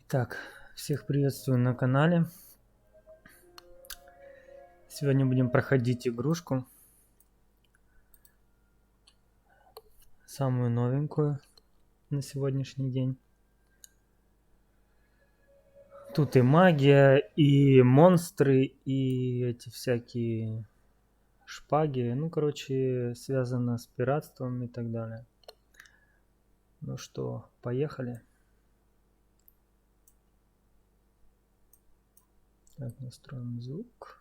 Так, всех приветствую на канале. Сегодня будем проходить игрушку. Самую новенькую на сегодняшний день. Тут и магия, и монстры, и эти всякие шпаги. Ну, короче, связано с пиратством и так далее. Ну что, поехали. Так, настроим звук.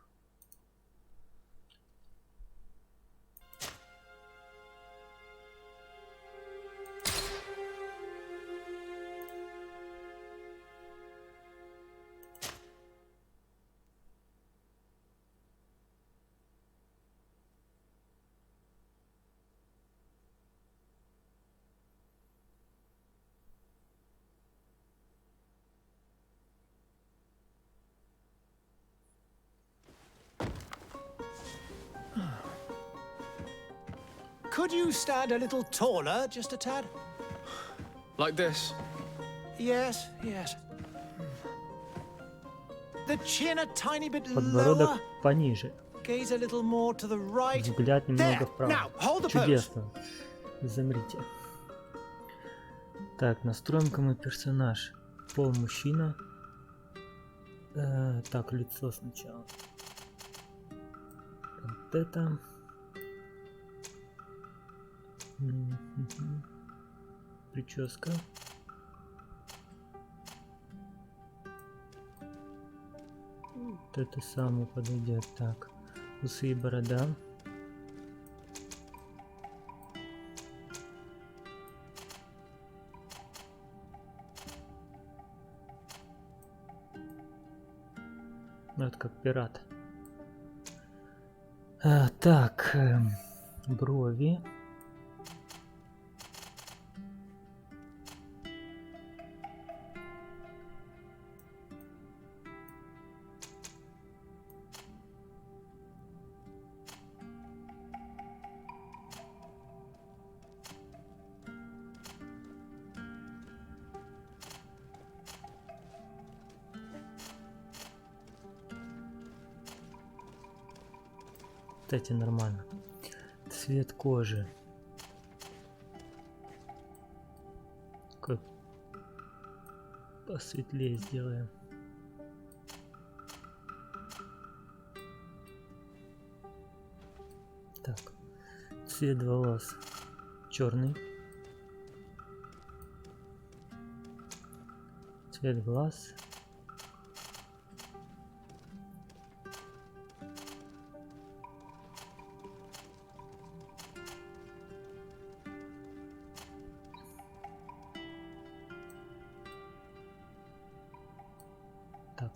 Could you stand a little taller, just a tad? Like this? Yes, yes. The chin a tiny bit Подбородок lower. пониже. Gaze a little more to the right. Взгляд немного There. вправо. Now, hold the pose. Чудесно. Замрите. Так, настроим-ка мы персонаж. Пол мужчина. Так, лицо сначала. Вот это. Прическа. Вот это самое подойдет. Так, усы и борода. Вот как пират. Так, брови. Кстати, нормально. Цвет кожи. Как посветлее сделаем. Так. Цвет волос черный. Цвет глаз. Так.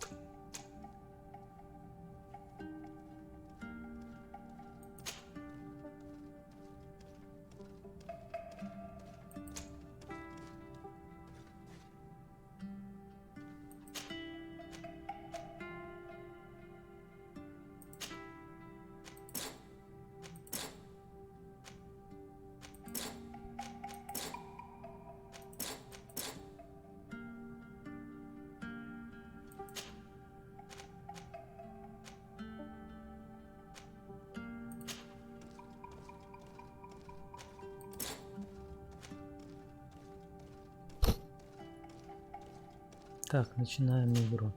Так, начинаем игру.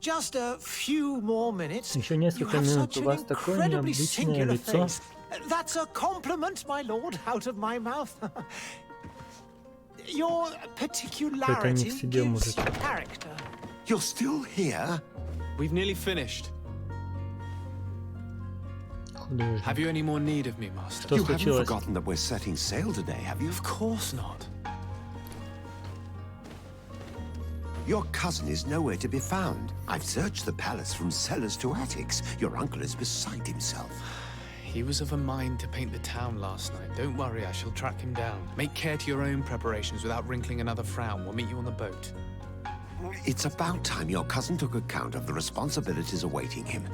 Just a few more minutes. Еще You несколько have минут. such У an вас такое incredibly необычное singular лицо. face. That's a compliment, my lord, out of my mouth. Your particularity себе, gives мужик. character. You're still here? We've nearly finished. Художник. Have you any more need of me, Master? Что You haven't случилось? forgotten that we're setting sail today, have you? Of course not. Your cousin is nowhere to be found. I've searched the palace from cellars to attics. Your uncle is beside himself. He was of a mind to paint the town last night. Don't worry, I shall track him down. Make care to your own preparations without wrinkling another frown. We'll meet you on the boat. It's about time your cousin took account of the responsibilities awaiting him.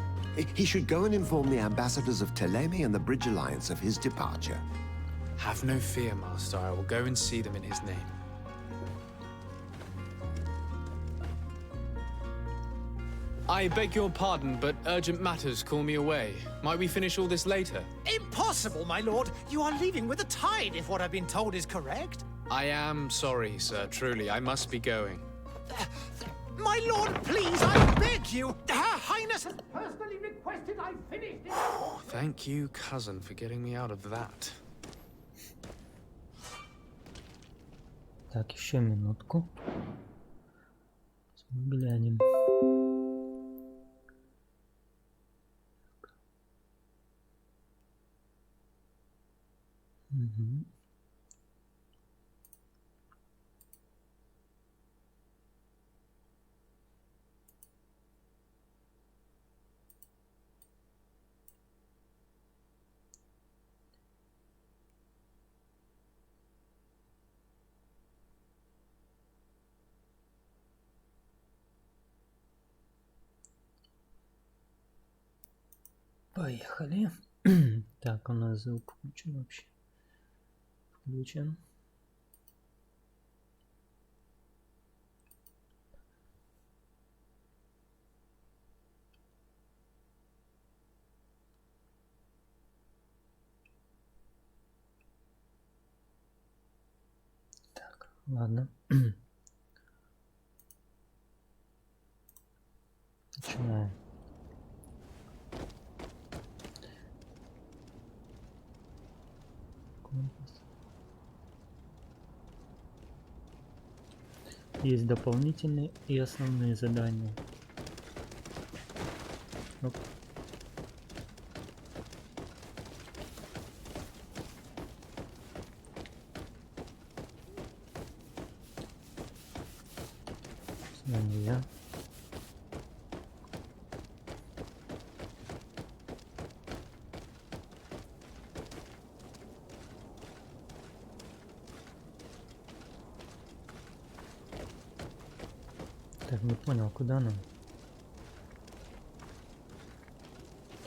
He should go and inform the ambassadors of Teleme and the Bridge Alliance of his departure. Have no fear, Master. I will go and see them in his name. I beg your pardon, but urgent matters call me away. Might we finish all this later? Impossible, my lord. You are leaving with the tide, if what I've been told is correct. I am sorry, sir. Truly, I must be going. My lord, please, I beg you. Her Highness has personally requested I finish this. Thank you, cousin, for getting me out of that. Так, еще минутку. Глянем. Угу. Поехали. Так, у нас звук включен вообще. Включен. Так, ладно. Начинаем. Есть дополнительные и основные задания. Оп. Знания. Так, не понял, куда нам?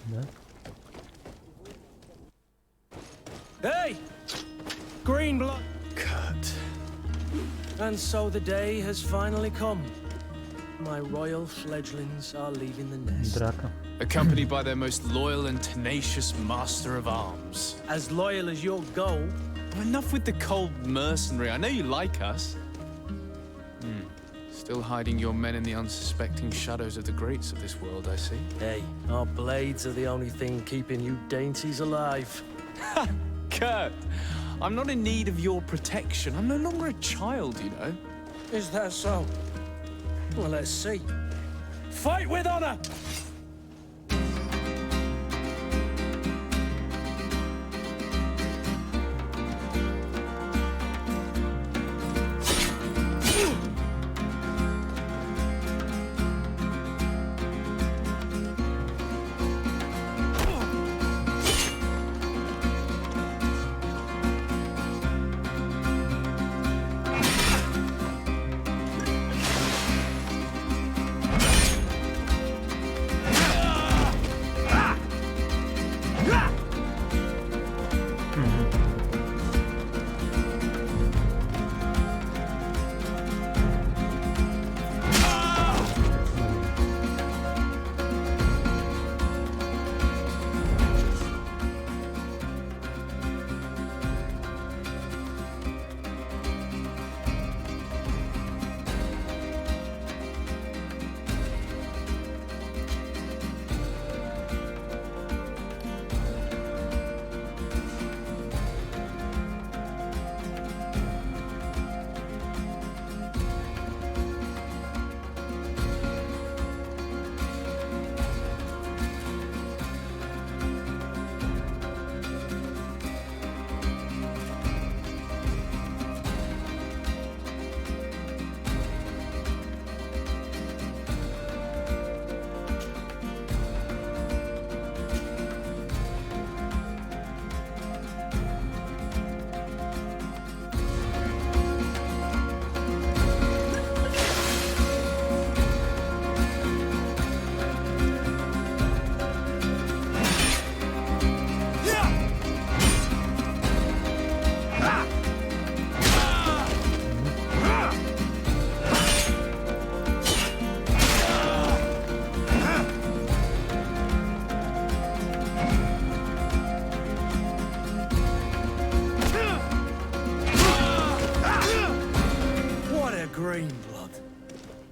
Туда? Hey! Green blood. Kurt. And so the day has finally come. My royal fledglings are leaving the nest. Драка. Accompanied by their most loyal and tenacious master of arms. As loyal as your goal. Enough with the cold mercenary. I know you like us. Still hiding your men in the unsuspecting shadows of the greats of this world, I see. Hey, our blades are the only thing keeping you dainties alive. Kurt, I'm not in need of your protection. I'm no longer a child, you know. Is that so? Well, let's see. Fight with honor!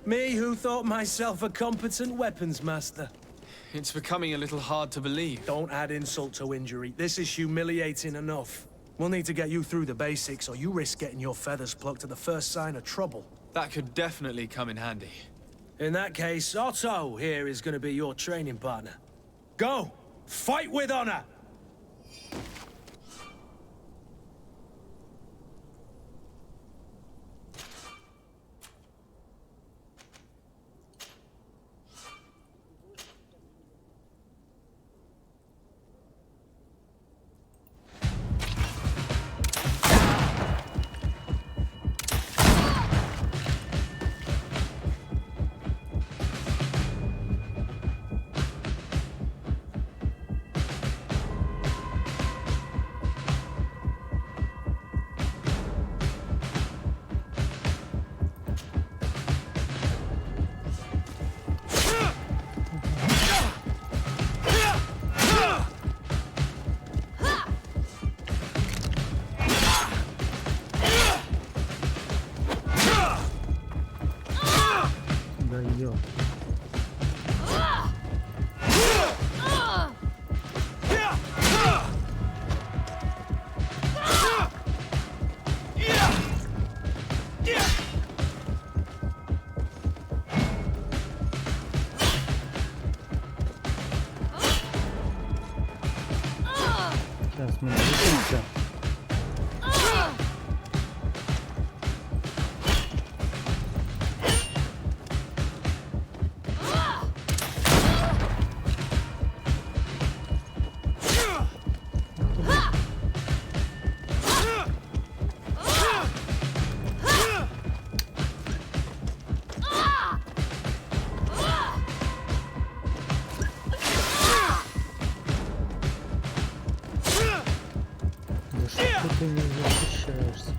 Me who thought myself a competent weapons master. It's becoming a little hard to believe. Don't add insult to injury. This is humiliating enough. We'll need to get you through the basics, or you risk getting your feathers plucked at the first sign of trouble. That could definitely come in handy. In that case, Otto here is going to be your training partner. Go! Fight with honor! Ё. Сейчас мы двигаемся. Ты не защищаешься.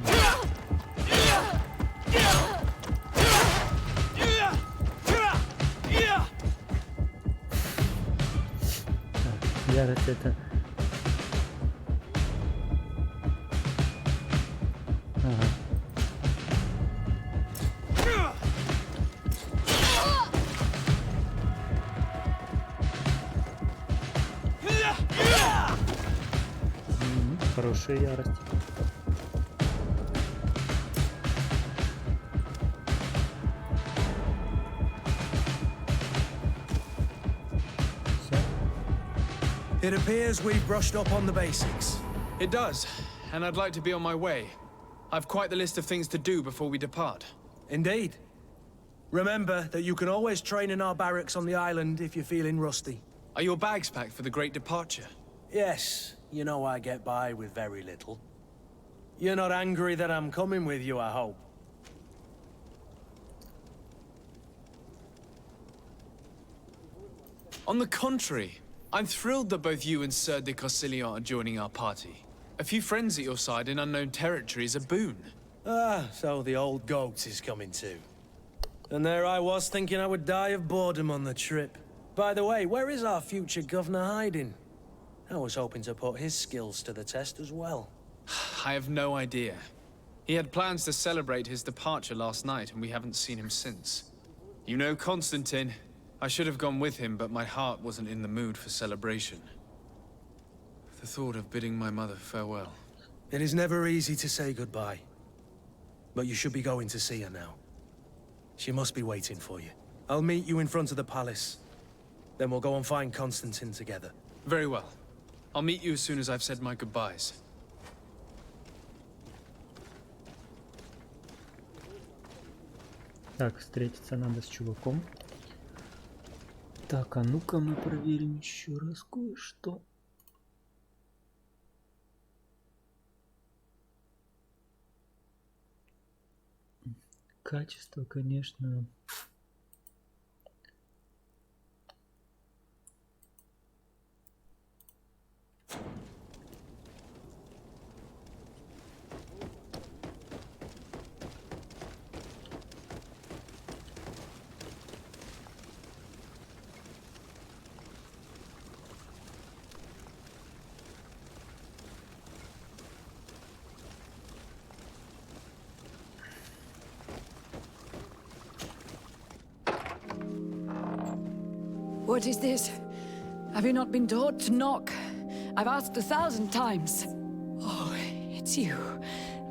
Так, ярость это... Ага. Хорошая ярость. It appears we've brushed up on the basics. It does, and I'd like to be on my way. I've quite the list of things to do before we depart. Indeed. Remember that you can always train in our barracks on the island if you're feeling rusty. Are your bags packed for the great departure? Yes, you know I get by with very little. You're not angry that I'm coming with you, I hope. On the contrary, I'm thrilled that both you and Sir de Cossillon are joining our party. A few friends at your side in unknown territory is a boon. Ah, so the old goat is coming too. And there I was thinking I would die of boredom on the trip. By the way, where is our future governor hiding? I was hoping to put his skills to the test as well. I have no idea. He had plans to celebrate his departure last night, and we haven't seen him since. You know Constantine. I should have gone with him, but my heart wasn't in the mood for celebration. The thought of bidding my mother farewell. It is never easy to say goodbye. But you should be going to see her now. She must be waiting for you. I'll meet you in front of the palace. Then we'll go and find Constantine together. Very well. I'll meet you as soon as I've said my goodbyes. Так, встретиться надо с чуваком. Так, а ну-ка мы проверим еще раз кое-что. Качество, конечно. What is this? Have you not been taught to knock? I've asked 1,000 times. Oh, it's you,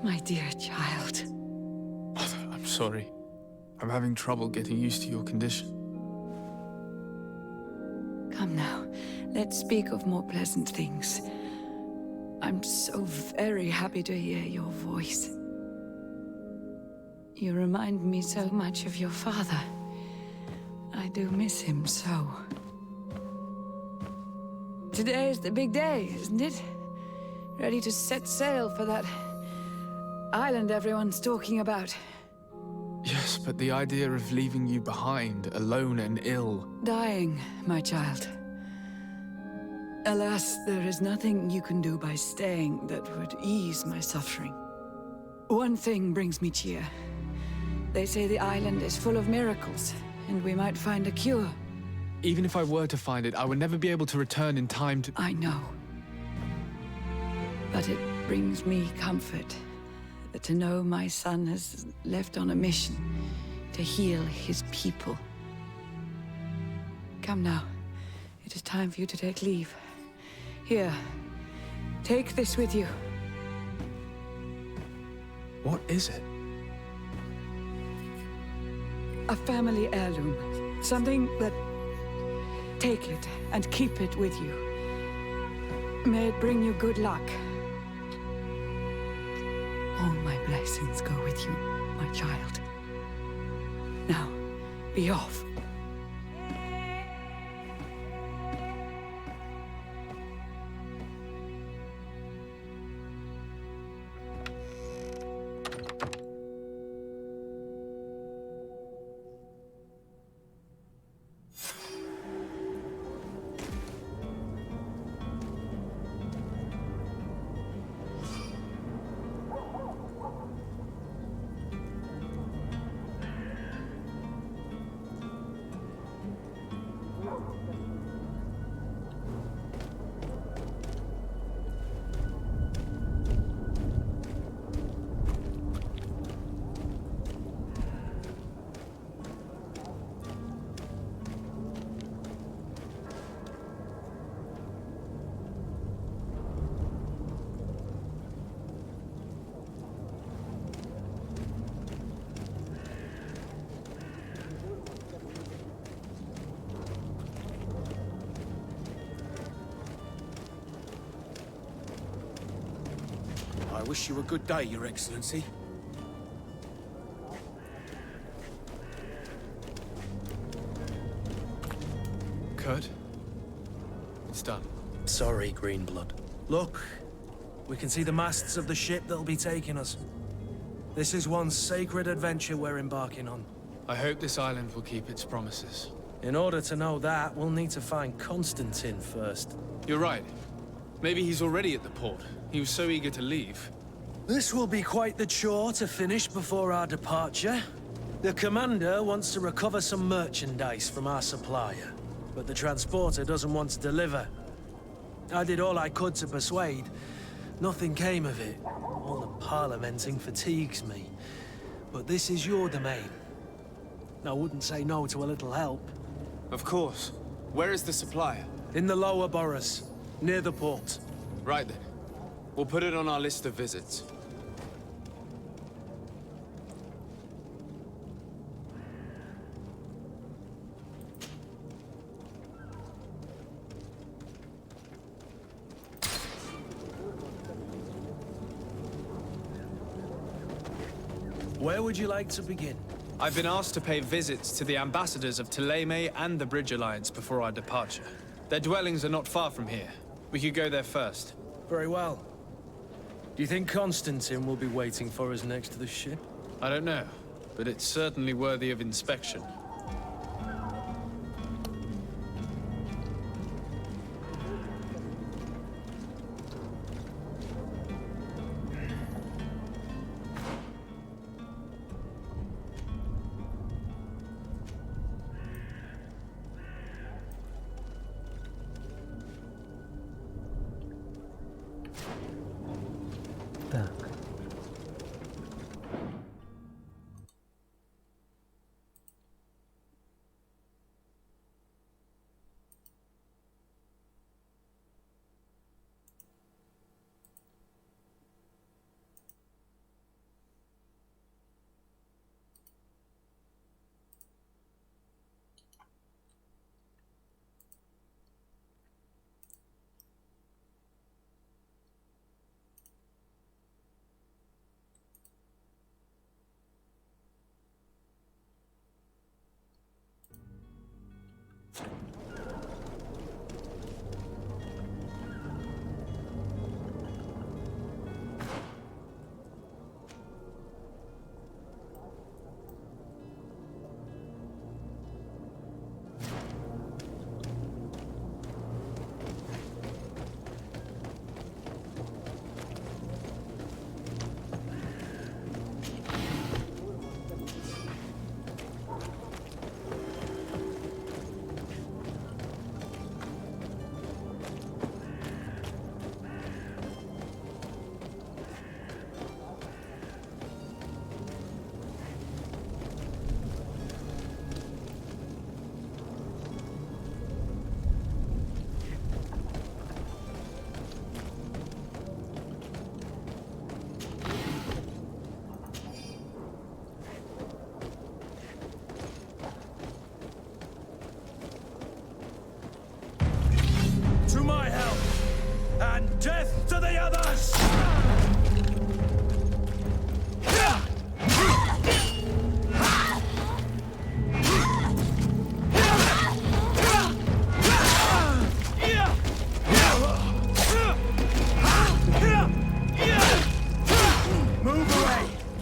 my dear child. Mother, I'm sorry. I'm having trouble getting used to your condition. Come now, let's speak of more pleasant things. I'm so very happy to hear your voice. You remind me so much of your father. I do miss him so. Today is the big day, isn't it? Ready to set sail for that island everyone's talking about. Yes, but the idea of leaving you behind, alone and ill... Dying, my child. Alas, there is nothing you can do by staying that would ease my suffering. One thing brings me cheer. They say the island is full of miracles, and we might find a cure. Even if I were to find it, I would never be able to return in time to... I know. But it brings me comfort to know my son has left on a mission to heal his people. Come now. It is time for you to take leave. Here, take this with you. What is it? A family heirloom. Something that... Take it and keep it with you. May it bring you good luck. All my blessings go with you, my child. Now, be off. I wish you a good day, Your Excellency. Kurt? It's done. Sorry, Greenblood. Look, we can see the masts of the ship that'll be taking us. This is one sacred adventure we're embarking on. I hope this island will keep its promises. In order to know that, we'll need to find Constantine first. You're right. Maybe he's already at the port. He was so eager to leave. This will be quite the chore to finish before our departure. The commander wants to recover some merchandise from our supplier, but the transporter doesn't want to deliver. I did all I could to persuade. Nothing came of it. All the parliamenting fatigues me. But this is your domain. I wouldn't say no to a little help. Of course. Where is the supplier? In the lower boroughs, near the port. Right then. We'll put it on our list of visits. Where would you like to begin? I've been asked to pay visits to the ambassadors of Thélème and the Bridge Alliance before our departure. Their dwellings are not far from here. We could go there first. Very well. Do you think Constantine will be waiting for us next to the ship? I don't know, but it's certainly worthy of inspection. Так.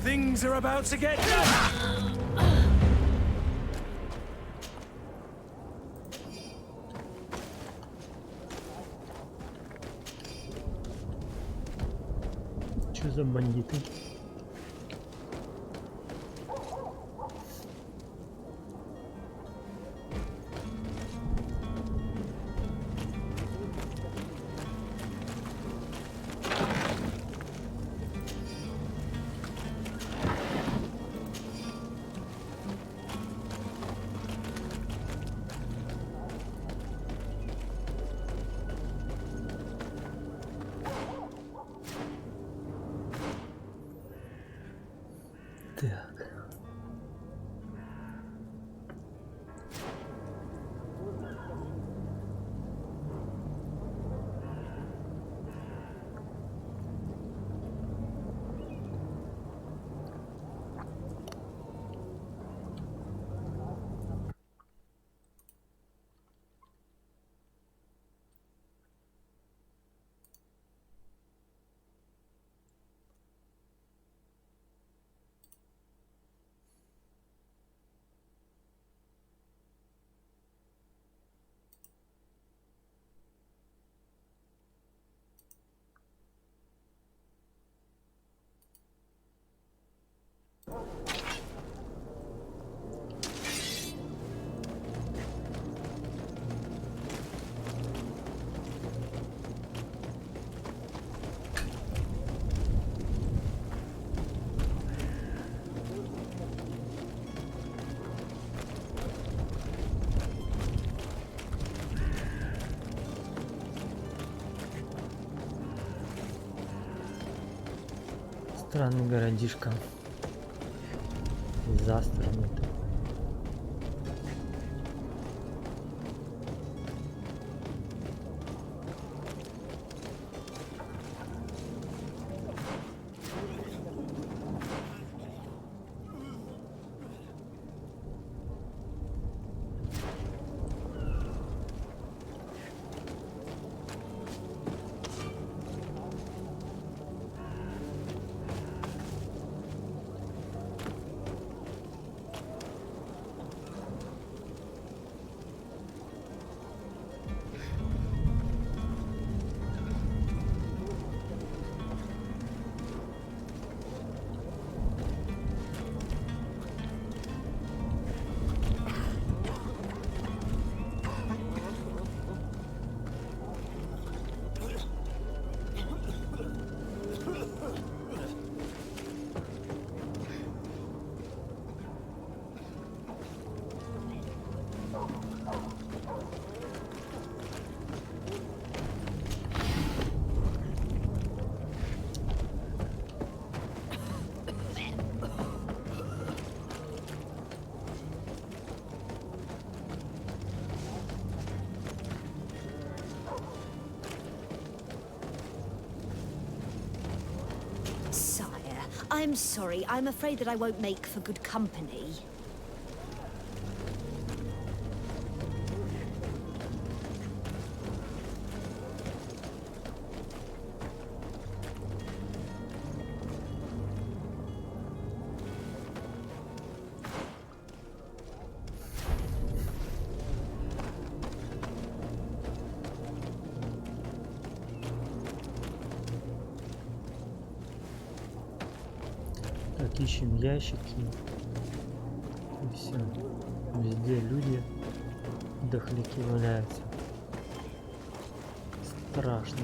Things are about to get... Что за бандиты? Так. Странный городишко. Застранный. I'm sorry. I'm afraid that I won't make for good company. Так, ищем ящики. И все. Везде люди, дохляки валяются. Страшно.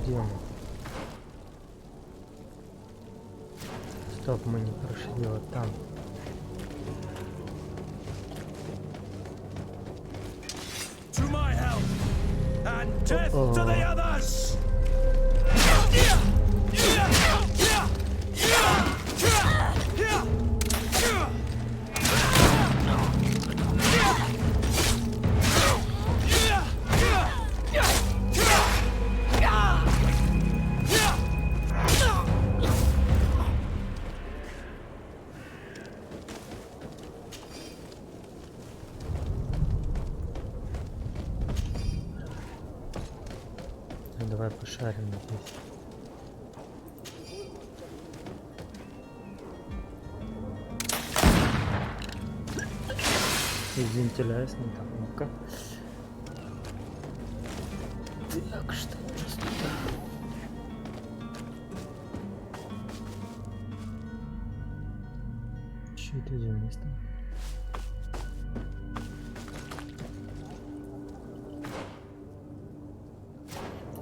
Где мы? Стоп, мы не прошли вот там. To my help and death to the others. давай пошарим здесь. Извините, ясно, так, ну-ка. Так, что у нас тут? Что это за место?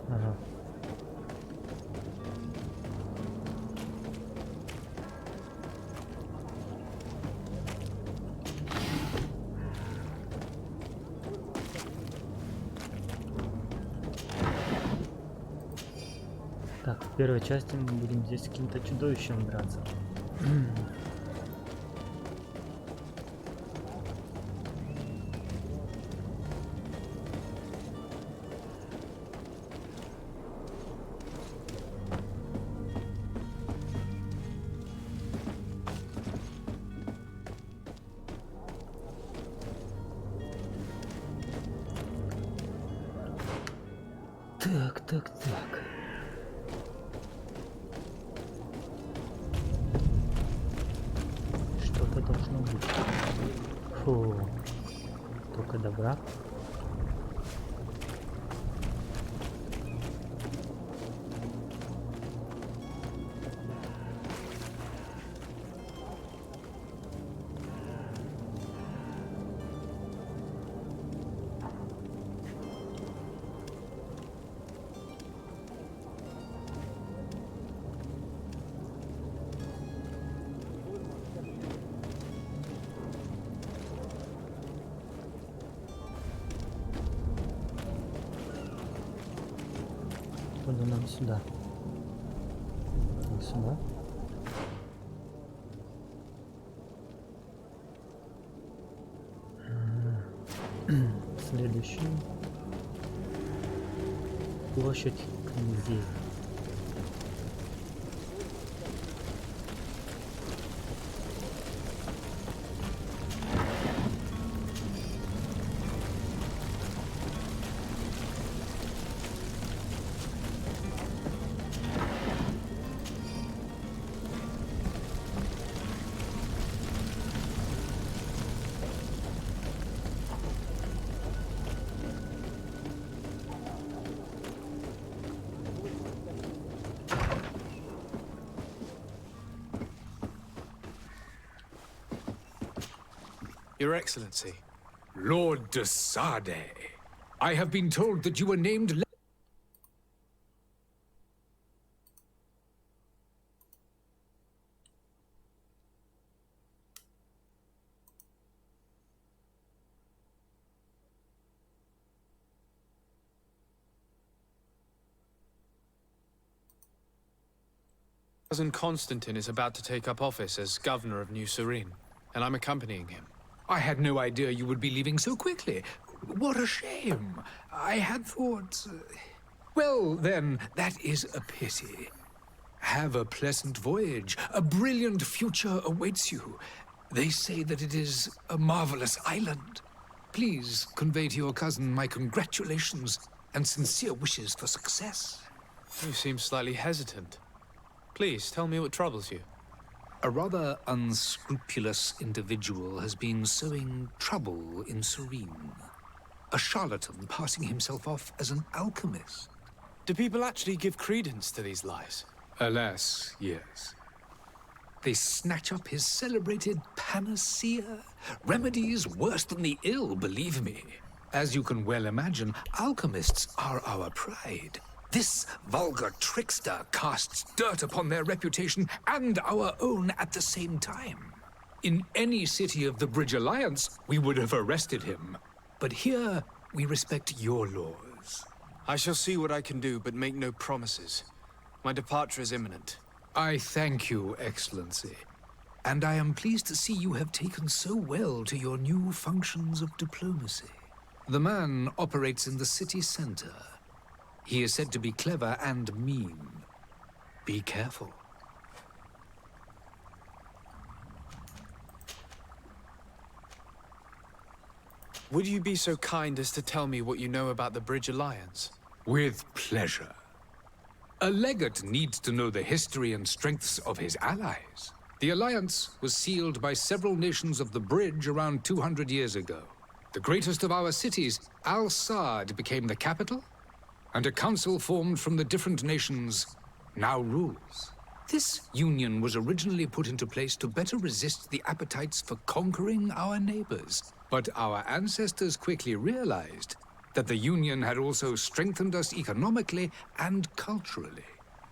Ага. Так, в первой части мы будем здесь с каким-то чудовищем драться. Так. Что-то должно быть. Фу. Только добра. Походу нам сюда. Сюда. Следующий. Площадь князей. Your Excellency. Lord de Sade, I have been told that you were named... Cousin Constantine is about to take up office as governor of New Serene, and I'm accompanying him. I had no idea you would be leaving so quickly. What a shame. I had thought... Well, then, that is a pity. Have a pleasant voyage. A brilliant future awaits you. They say that it is a marvelous island. Please convey to your cousin my congratulations and sincere wishes for success. You seem slightly hesitant. Please, tell me what troubles you. A rather unscrupulous individual has been sowing trouble in Serene. A charlatan passing himself off as an alchemist. Do people actually give credence to these lies? Alas, yes. They snatch up his celebrated panacea. Remedies worse than the ill, believe me. As you can well imagine, alchemists are our pride. This vulgar trickster casts dirt upon their reputation and our own at the same time. In any city of the Bridge Alliance, we would have arrested him. But here, we respect your laws. I shall see what I can do, but make no promises. My departure is imminent. I thank you, Excellency. And I am pleased to see you have taken so well to your new functions of diplomacy. The man operates in the city center. He is said to be clever and mean. Be careful. Would you be so kind as to tell me what you know about the Bridge Alliance? With pleasure. A legate needs to know the history and strengths of his allies. The alliance was sealed by several nations of the Bridge around 200 years ago. The greatest of our cities, Al-Saad, became the capital, and a council formed from the different nations now rules. This union was originally put into place to better resist the appetites for conquering our neighbors. But our ancestors quickly realized that the union had also strengthened us economically and culturally.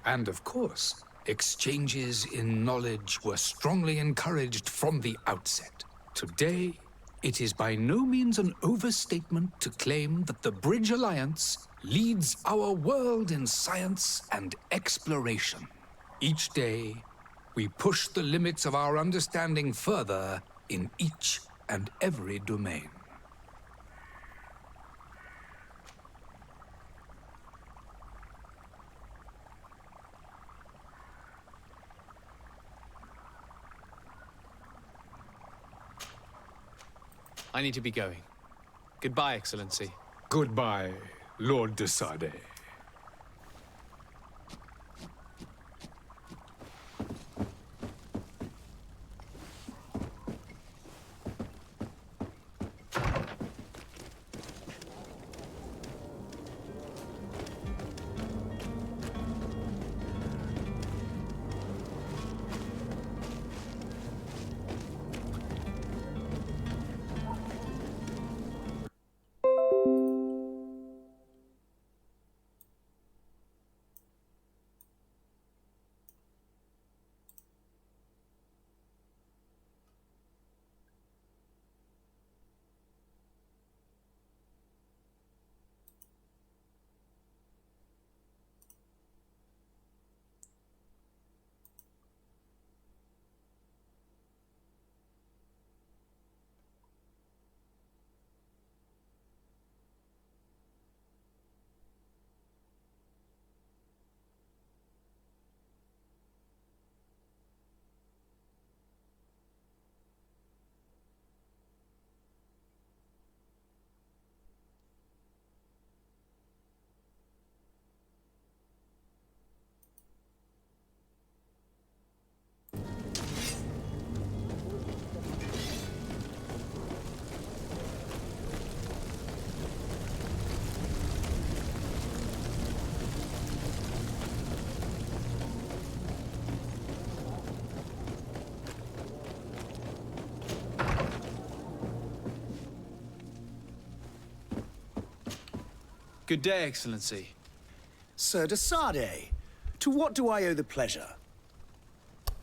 And of course, exchanges in knowledge were strongly encouraged from the outset. Today, it is by no means an overstatement to claim that the Bridge Alliance leads our world in science and exploration. Each day, we push the limits of our understanding further in each and every domain. I need to be going. Goodbye, Excellency. Goodbye, Lord de Sade. Good day, Excellency. Sir de Sade, to what do I owe the pleasure?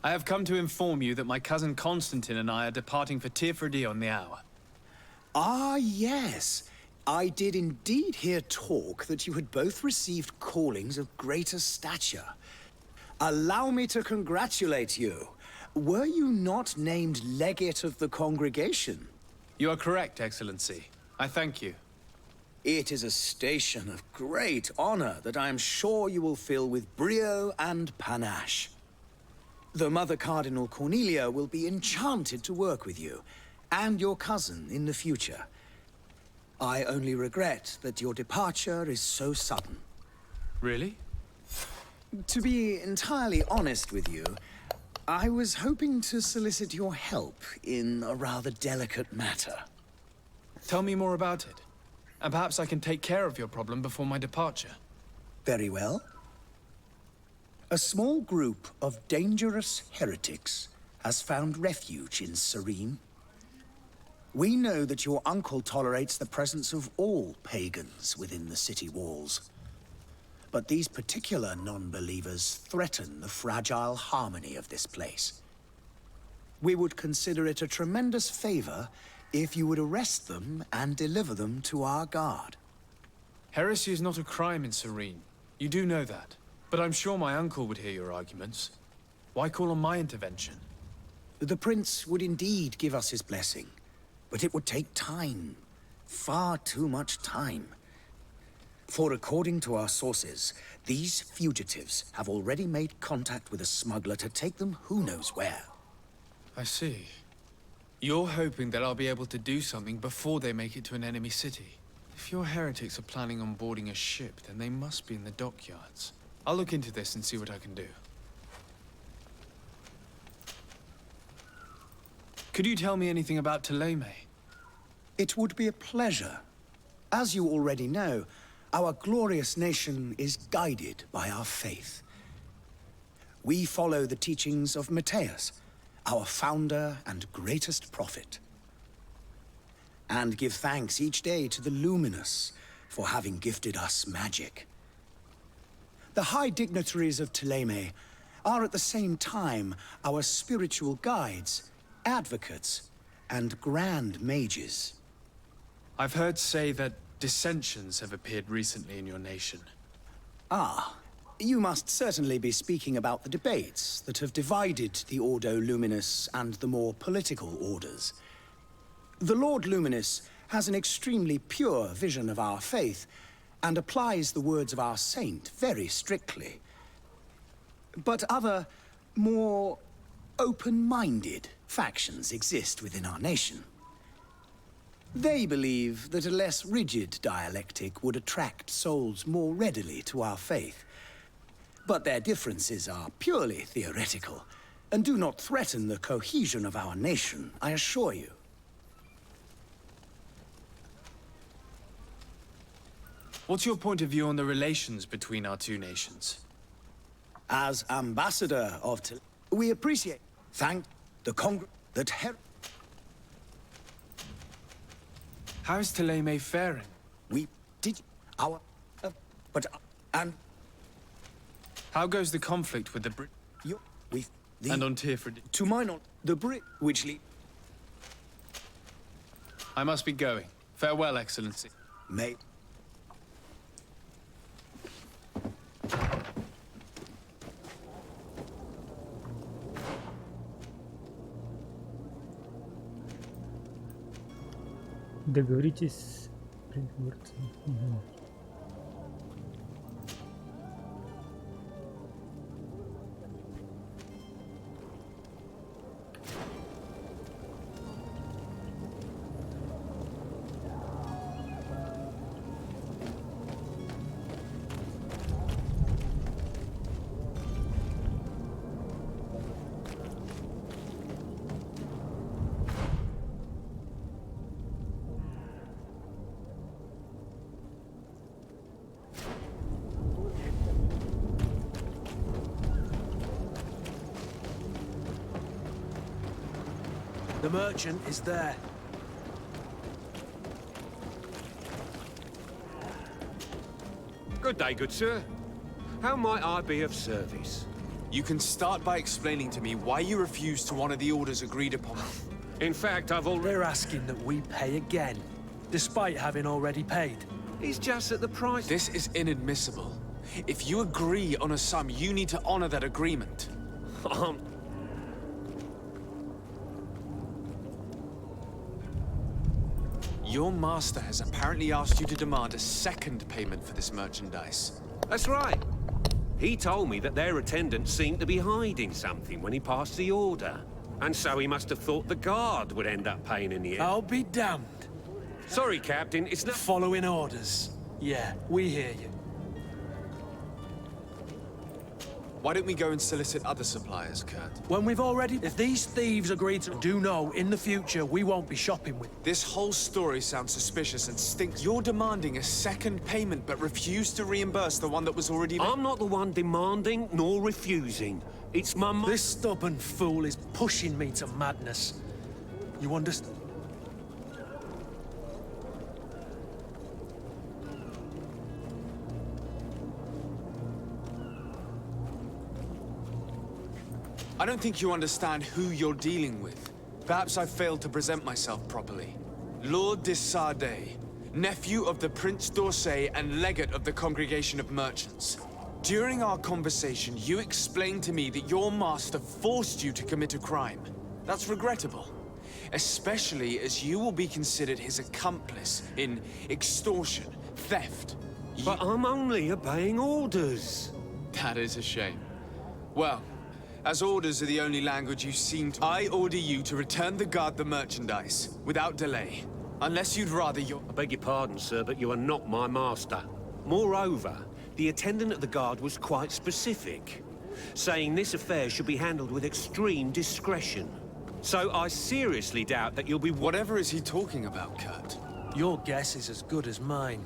I have come to inform you that my cousin Constantine and I are departing for Tirfredi on the hour. Ah, yes. I did indeed hear talk that you had both received callings of greater stature. Allow me to congratulate you. Were you not named legate of the congregation? You are correct, Excellency. I thank you. It is a station of great honor that I am sure you will fill with brio and panache. The Mother Cardinal Cornelia will be enchanted to work with you, and your cousin in the future. I only regret that your departure is so sudden. Really? To be entirely honest with you, I was hoping to solicit your help in a rather delicate matter. Tell me more about it. And perhaps I can take care of your problem before my departure. Very well. A small group of dangerous heretics has found refuge in Serene. We know that your uncle tolerates the presence of all pagans within the city walls. But these particular non-believers threaten the fragile harmony of this place. We would consider it a tremendous favor if you would arrest them and deliver them to our guard. Heresy is not a crime in Serene. You do know that. But I'm sure my uncle would hear your arguments. Why call on my intervention? The prince would indeed give us his blessing, but it would take time. Far too much time. For according to our sources, these fugitives have already made contact with a smuggler to take them who knows where. I see. You're hoping that I'll be able to do something before they make it to an enemy city. If your heretics are planning on boarding a ship, then they must be in the dockyards. I'll look into this and see what I can do. Could you tell me anything about Thélème? It would be a pleasure. As you already know, our glorious nation is guided by our faith. We follow the teachings of Matthias, our founder and greatest prophet, and give thanks each day to the Luminous for having gifted us magic. The high dignitaries of Thélème are at the same time our spiritual guides, advocates, and grand mages. I've heard say that dissensions have appeared recently in your nation. Ah, you must certainly be speaking about the debates that have divided the Ordo Luminous and the more political orders. The Lord Luminous has an extremely pure vision of our faith and applies the words of our saint very strictly. But other, more open-minded factions exist within our nation. They believe that a less rigid dialectic would attract souls more readily to our faith. But their differences are purely theoretical and do not threaten the cohesion of our nation, I assure you. What's your point of view on the relations between our two nations? As ambassador of we appreciate, thank the Congress that How is Thélème faring? we did our, but and How goes the conflict with the Brit you we the and on Tyrford? to my knowledge the Brit which lead I must be going. Farewell, Excellency. may. Договоритесь с придворцем. Угу. The merchant is there. Good day, good sir. How might I be of service? You can start by explaining to me why you refuse to honor the orders agreed upon. In fact, I've already... They're asking that we pay again, despite having already paid. It's just that the price... This is inadmissible. If you agree on a sum, you need to honor that agreement. Your master has apparently asked you to demand a second payment for this merchandise. That's right. He told me that their attendant seemed to be hiding something when he passed the order. And so he must have thought the guard would end up paying in the end. I'll be damned. Sorry, Captain, it's not... Following orders. Yeah, we hear you. Why don't we go and solicit other suppliers, Kurt? When we've already... If these thieves agree to do know, in the future, we won't be shopping with... This whole story sounds suspicious and stinks. You're demanding a second payment, but refuse to reimburse the one that was already... I'm not the one demanding nor refusing. It's my mum. This stubborn fool is pushing me to madness. You understand? I don't think you understand who you're dealing with. Perhaps I failed to present myself properly. Lord de Sardet, nephew of the Prince d'Orsay and legate of the Congregation of Merchants. During our conversation, you explained to me that your master forced you to commit a crime. That's regrettable, especially as you will be considered his accomplice in extortion, theft. But I'm only obeying orders. That is a shame. Well, as orders are the only language you seem to... I order you to return the guard the merchandise, without delay. Unless you'd rather your... I beg your pardon, sir, but you are not my master. Moreover, the attendant at the guard was quite specific, saying this affair should be handled with extreme discretion. So I seriously doubt that you'll be... Whatever is he talking about, Kurt? Your guess is as good as mine.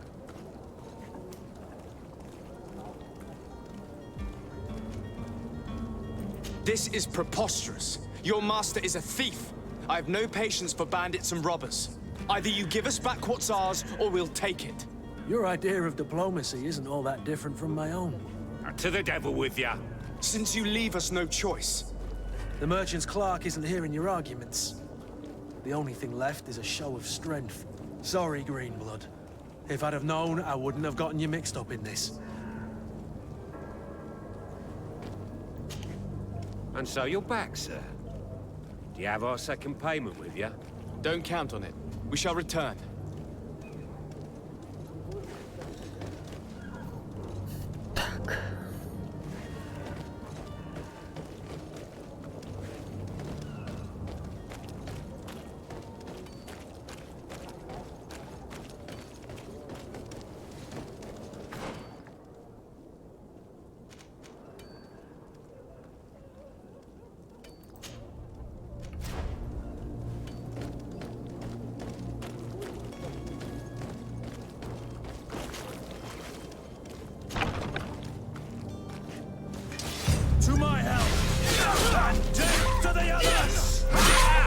This is preposterous. Your master is a thief. I have no patience for bandits and robbers. Either you give us back what's ours, or we'll take it. Your idea of diplomacy isn't all that different from my own. To the devil with ya. Since you leave us no choice. The merchant's clerk isn't hearing your arguments. The only thing left is a show of strength. Sorry, Greenblood. If I'd have known, I wouldn't have gotten you mixed up in this. And so you're back, sir. Do you have our second payment with you? Don't count on it. We shall return. To my help! And death to the others!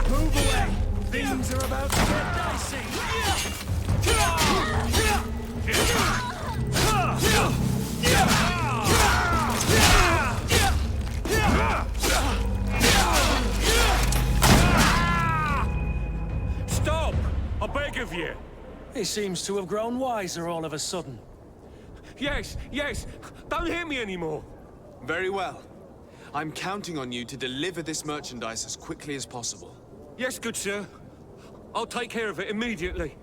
Move away! Things are about to get dicey! Stop! I beg of you! He seems to have grown wiser all of a sudden. Yes, yes! Don't hit me anymore! Very well. I'm counting on you to deliver this merchandise as quickly as possible. Yes, good sir. I'll take care of it immediately.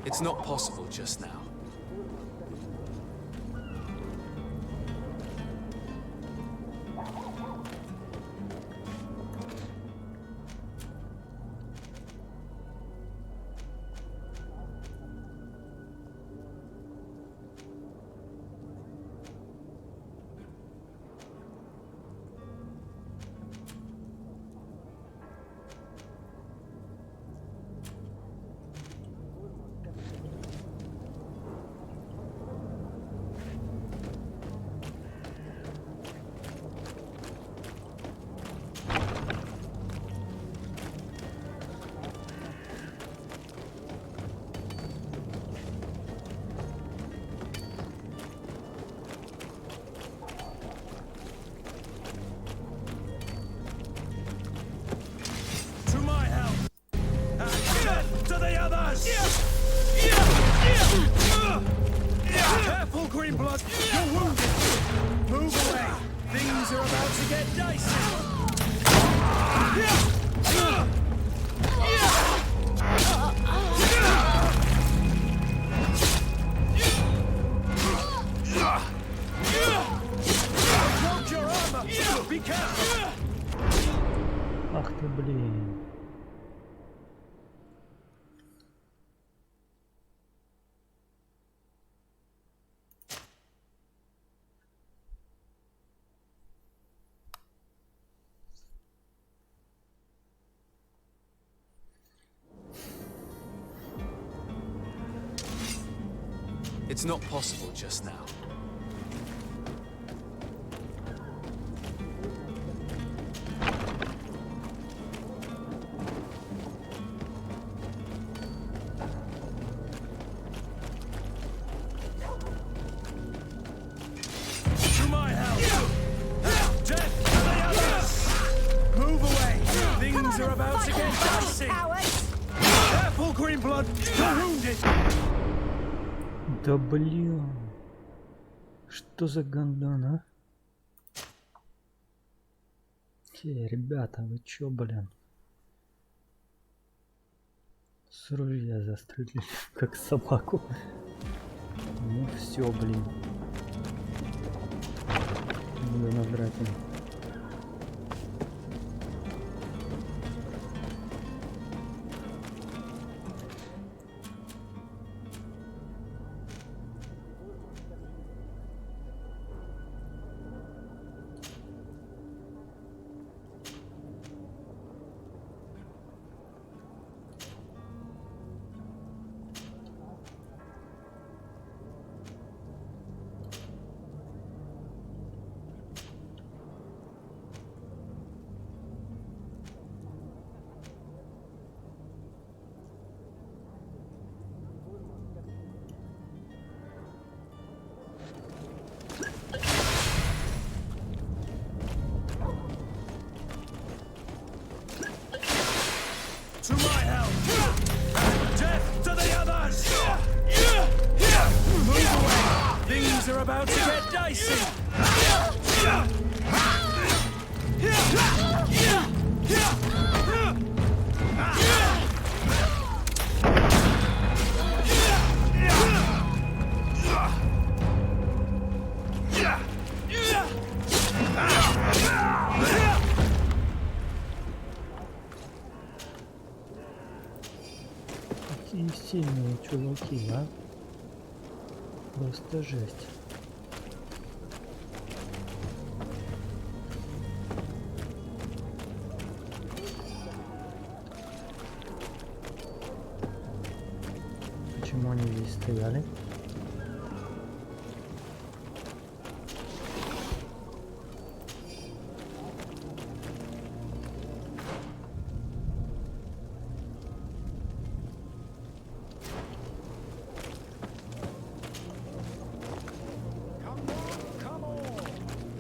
It's not possible just now. Careful, Greenblood! You're wounded! Move away! Things are about to get dicey! Broke your armor! Be careful! Ах ты, блин. It's not possible just now. To my help! Death to the others! Move away! Things are about to get dicey! Careful, Greenblood! You're wounded! Да блин. Что за гандон, а? Ребята, вы чё, блин? С ружья застрелили, как собаку. Ну все, блин. Буду набрать им. To my help! Death to the others! Move away! Things are about to get dicey! Какие сильные чуваки, а? Просто жесть. Почему они здесь стояли? Come on!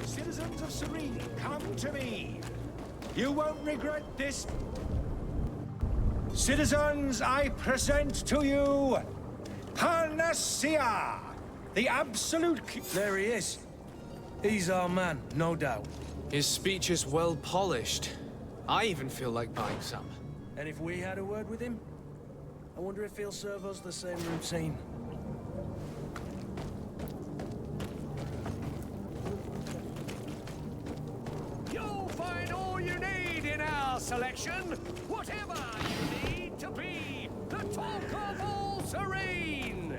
Citizens of Serene, come to me! You won't regret this. Citizens, I present to you Panacea, the absolute There he is. He's our man, no doubt. His speech is well polished. I even feel like buying some. And if we had a word with him, I wonder if he'll serve us the same routine. You'll find all you need in our selection. Whatever you need to be the talk of all Serene.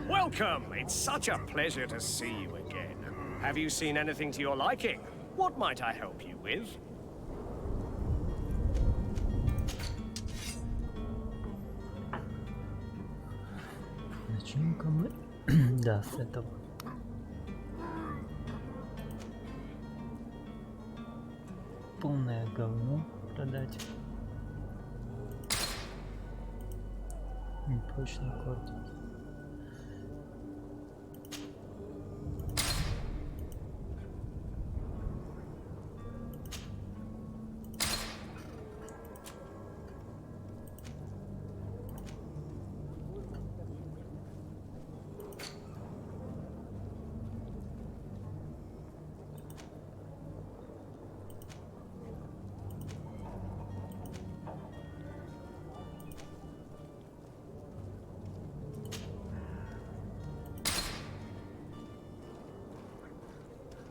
Welcome. It's such a pleasure to see you again. Have you seen anything to your liking? What might I help you with? Начнем-ка мы. Да, с этого. Полное говно продать. Непрочный кортик.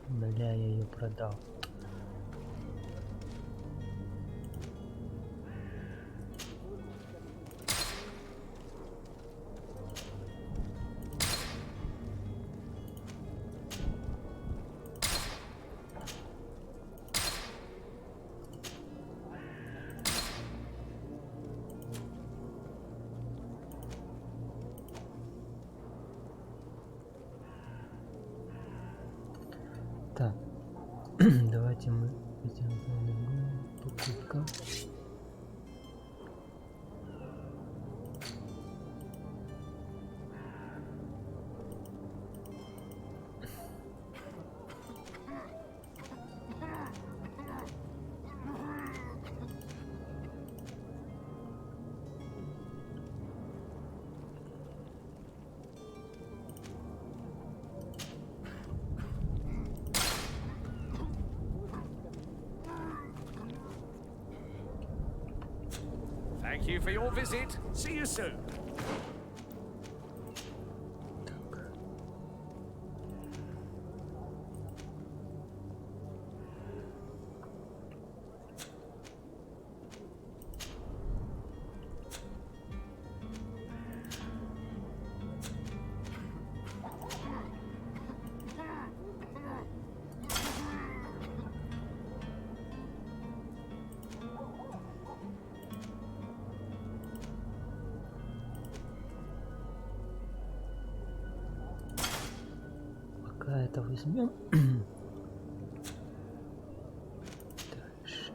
Бля, я ее продал. Этим покупка. Thank you for your visit. See you soon. Пока это возьмем. Дальше.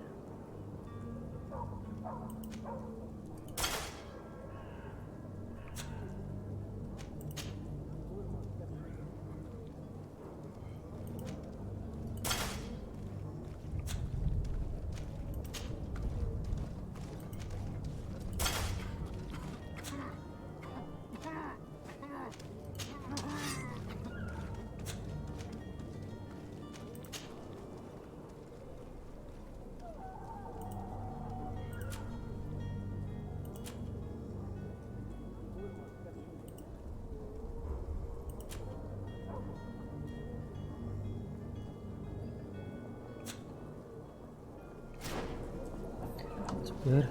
Теперь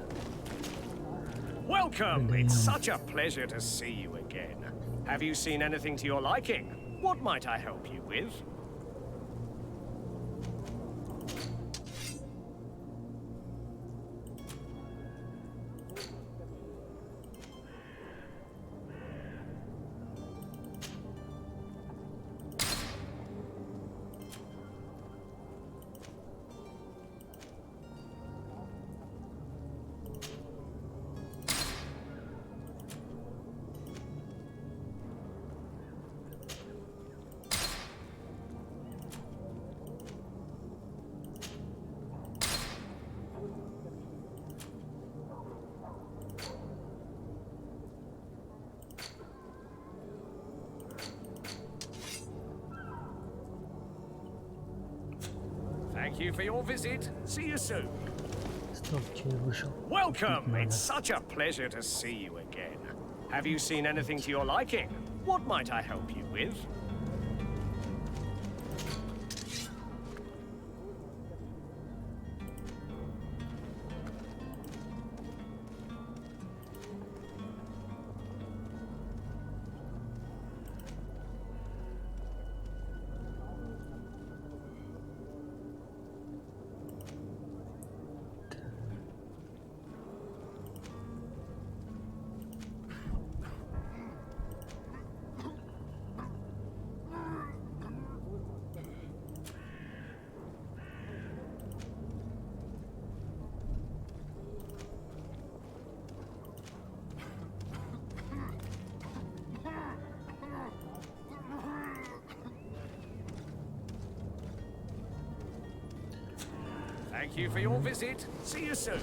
Welcome. It's such a pleasure to see you again. Have you seen anything to your liking? What might I help you with? Thank you for your visit. See you soon. стоп, че я вышел. Welcome. It's such a pleasure to see you again. Have you seen anything to your liking? What might I help you with? Thank you for your visit. See you soon.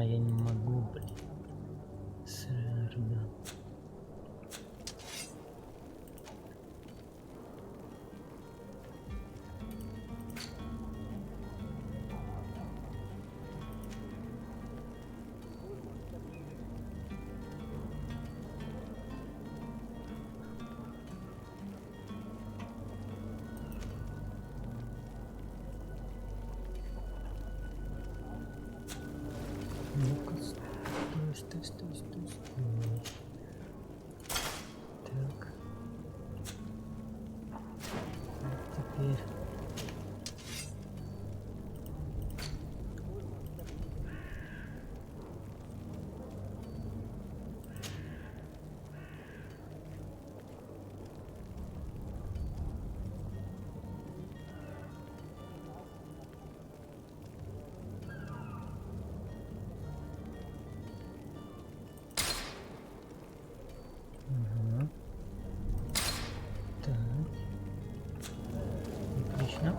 я не могу, блин. Ребят. Ну-ка, стой. Так. Вот теперь. Ага. Так. Отлично.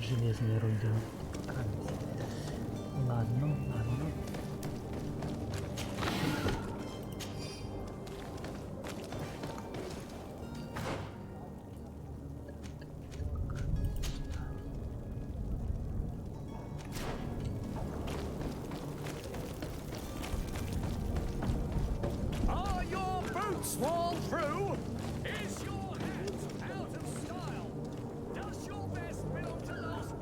Железная руда. Ладно. Are your boots worn through? Is your hat out of style? Does your vest belong to last?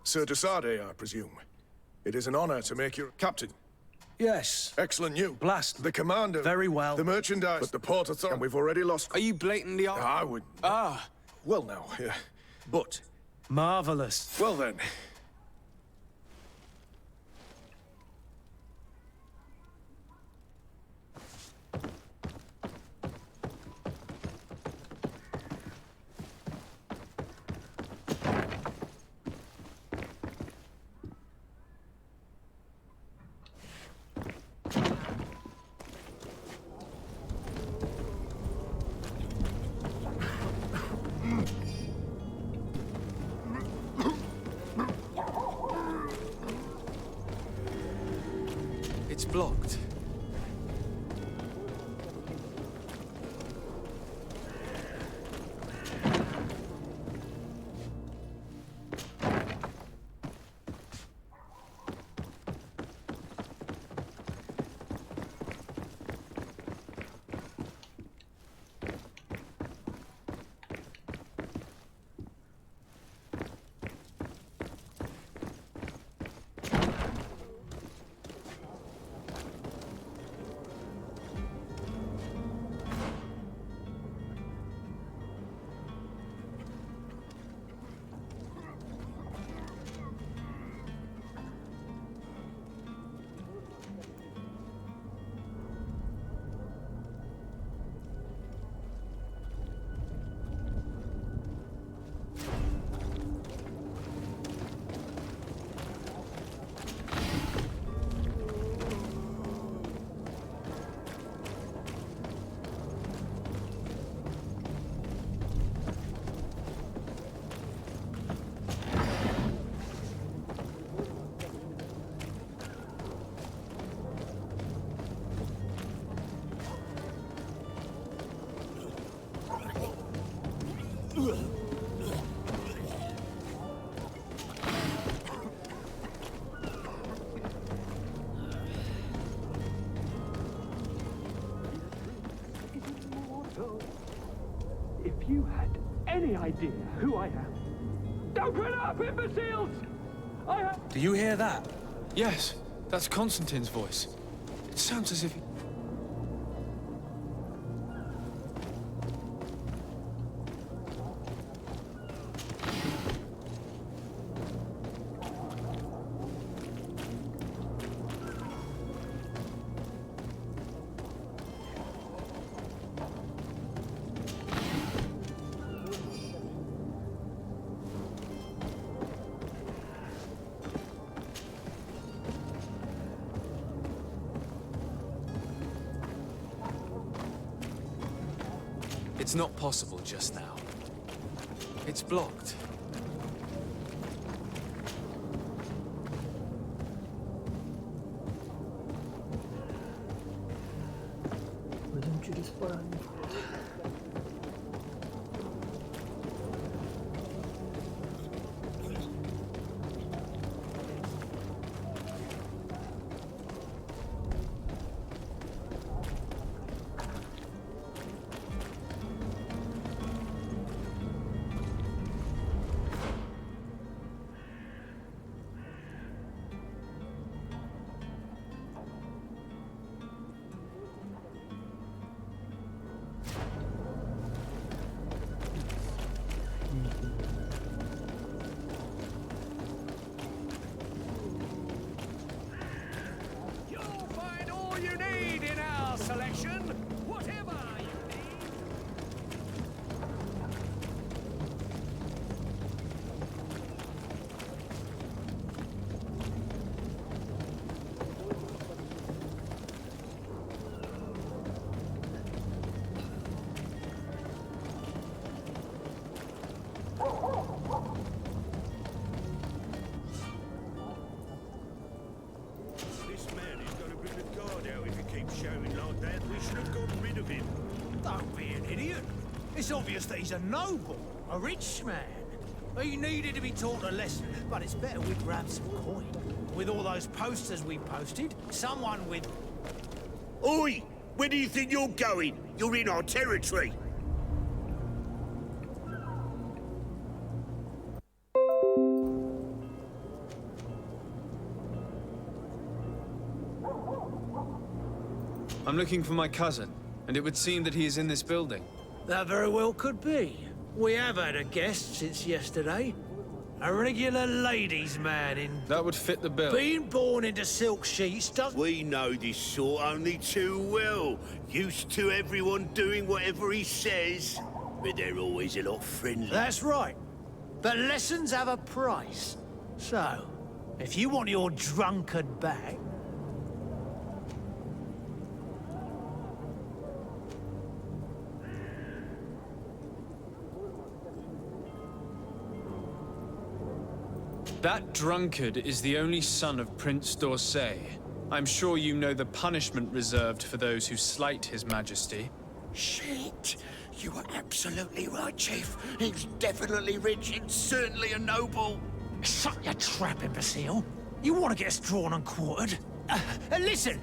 Sir Desade, I presume. It is an honor to make you captain. Yes. Excellent news. Blast. The commander. Very well. The merchandise. But the port authority. And we've already lost. Are you blatantly... I would. Ah. Well, now, yeah. But. Marvelous. Well then. It's blocked. any idea who I am? Open up, imbeciles! I have... Do you hear that? Yes, that's Constantine's voice. It sounds as if he... It's not possible just now. It's blocked. Пойдем через парадный. You'll find all you need in our selection, whatever you need. This man is going to bring the guard out if he keeps shouting like that. We should have got rid of him. Don't be an idiot. It's obvious that he's a noble, a rich man. He needed to be taught a lesson, but it's better we grab some coin. With all those posters we posted, someone with... Oi! Where do you think you're going? You're in our territory. I'm looking for my cousin, and it would seem that he is in this building. That very well could be. We have had a guest since yesterday. A regular ladies' man in... That would fit the bill. Being born into silk sheets doesn't... We know this sort only too well. Used to everyone doing whatever he says. But they're always a lot friendly. That's right. But lessons have a price. So, if you want your drunkard back... That drunkard is the only son of Prince d'Orsay. I'm sure you know the punishment reserved for those who slight his majesty. Shit! You were absolutely right, Chief. He's definitely rich and certainly a noble. Shut your trap, imbecile. You want to get us drawn and quartered? Listen,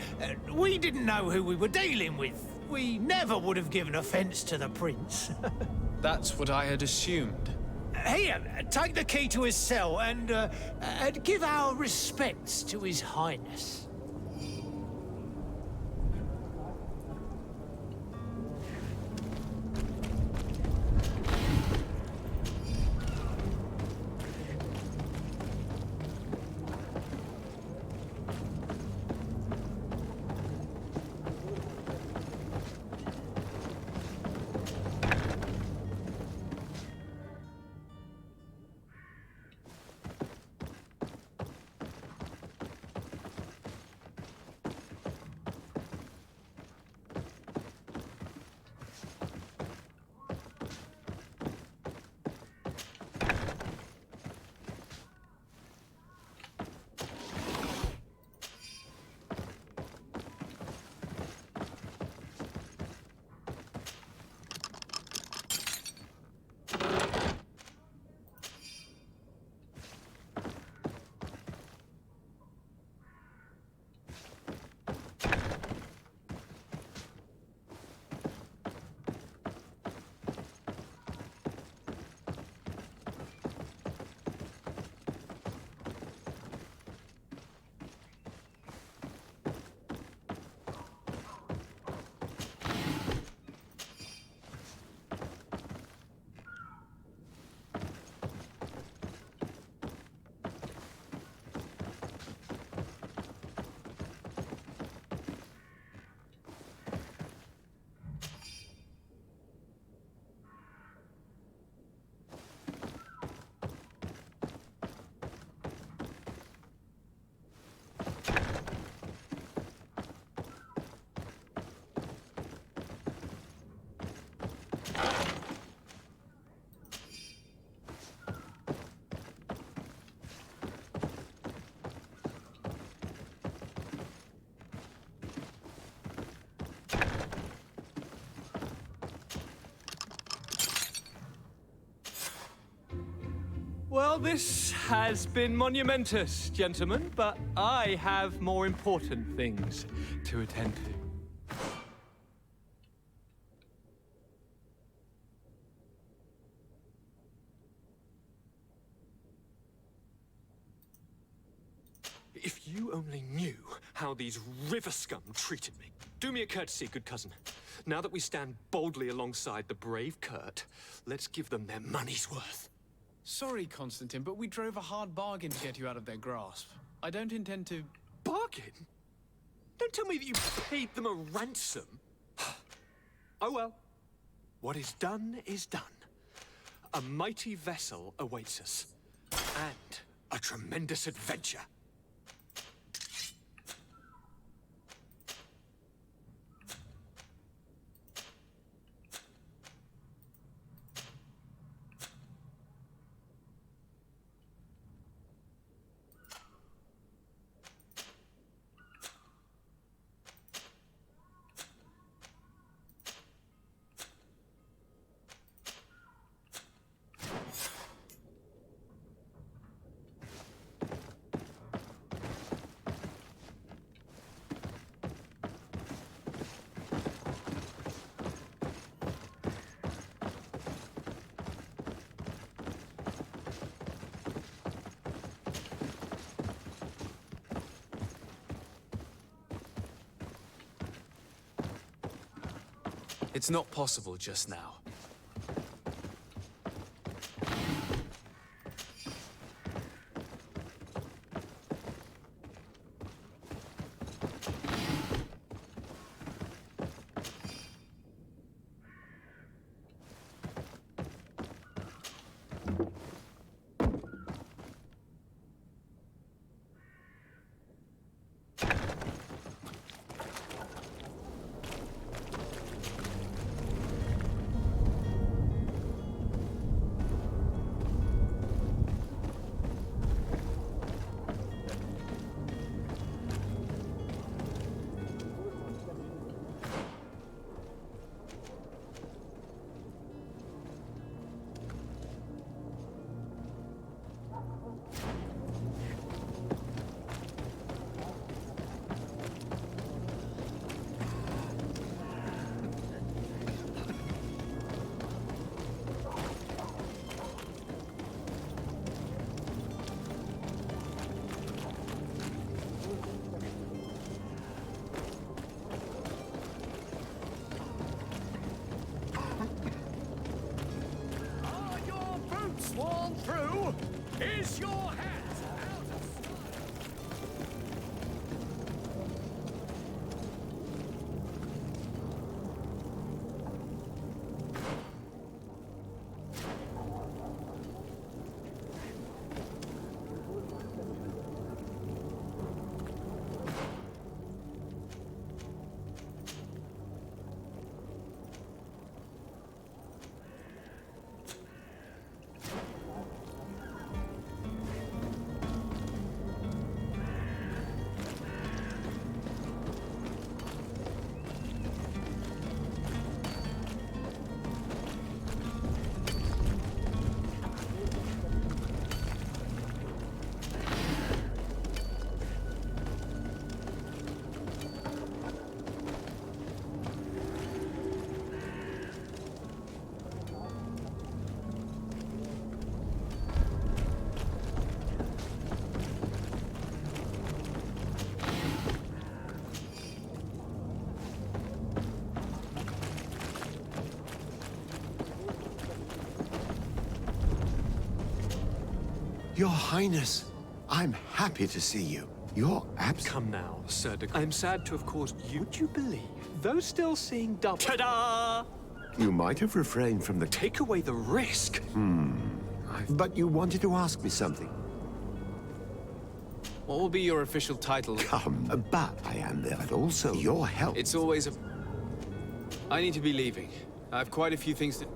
we didn't know who we were dealing with. We never would have given offense to the prince. That's what I had assumed. Here, take the key to his cell and give our respects to his highness. this has been monumentous, gentlemen, but I have more important things to attend to. If you only knew how these river scum treated me. Do me a courtesy, good cousin. Now that we stand boldly alongside the brave Kurt, let's give them their money's worth. Sorry, Constantine, but we drove a hard bargain to get you out of their grasp. I don't intend to... Bargain? Don't tell me that you paid them a ransom. Oh well. What is done is done. A mighty vessel awaits us. And a tremendous adventure. It's not possible just now. Sworn through, is your hat out of Your Highness, I'm happy to see you. You're Come now, Sir de... I'm sad to have caused you... Would you believe? Though still seeing double... Ta-da! You might have refrained from the... Take away the risk. But you wanted to ask me something. What will be your official title? Come, but I am there, but also your help. It's always a... I need to be leaving. I have quite a few things to...